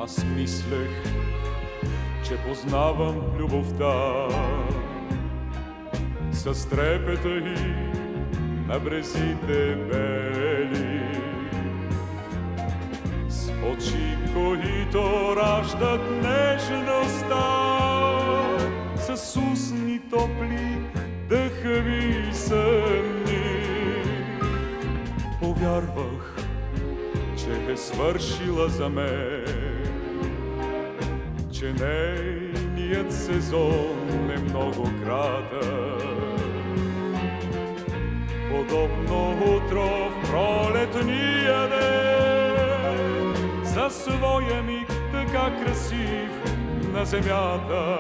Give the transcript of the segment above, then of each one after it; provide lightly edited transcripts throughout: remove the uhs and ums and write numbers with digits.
Аз мислех, че познавам любовта с трепета и на брезите бели, с очи, които раждат нежността, с устни топли, дъхави съни. Повярвах, че е свършила за мен, че нейният сезон е много кратък. Подобно утро в пролетния ден, за своя миг така красив на земята.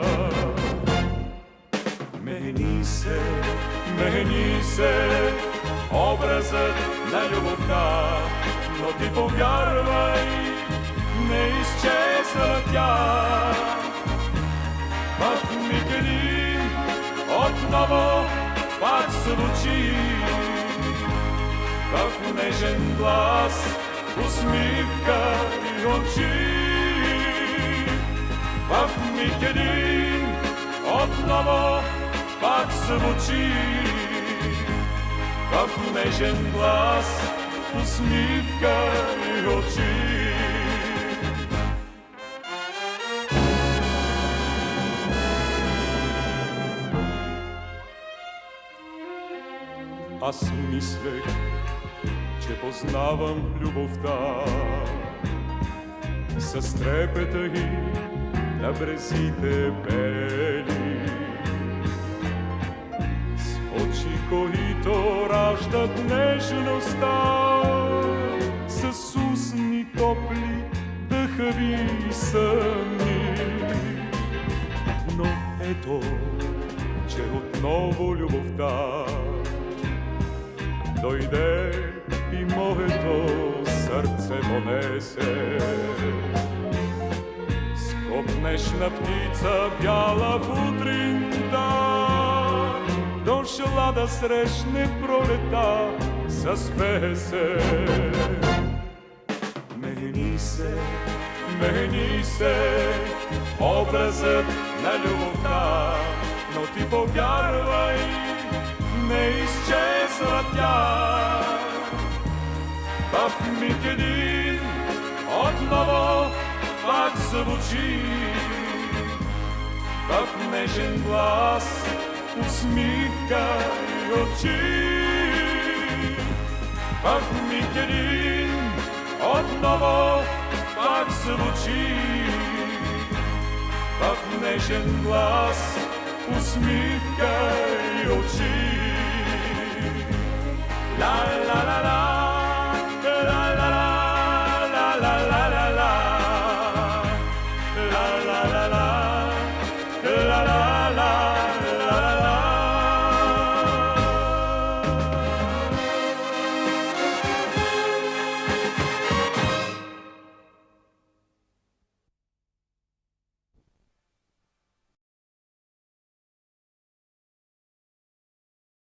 Мени се образът на любовта, но ти повярвай, не изчезва тя. В миг един отново пак звучи, в нежен глас, усмивка и очи. В миг един отново пак звучи, в нежен глас, усмивка и очи. Аз мислех, че познавам любовта с трепета и на брезите бели, с очи, които раждат нежността, с устни топли, дъхави съни. Но ето, че отново любовта дойде и моето сърце понесе. С копнешна птица бяла в утринта, дошла да срещне пролета с песен. Мени се образът на любовта, но ти повярвай, не изчезва тя. В миг един отново пак звучи, в нежен глас, усмивка и очи. В миг един отново пак звучи, в нежен глас, усмивка и очи. La la la la.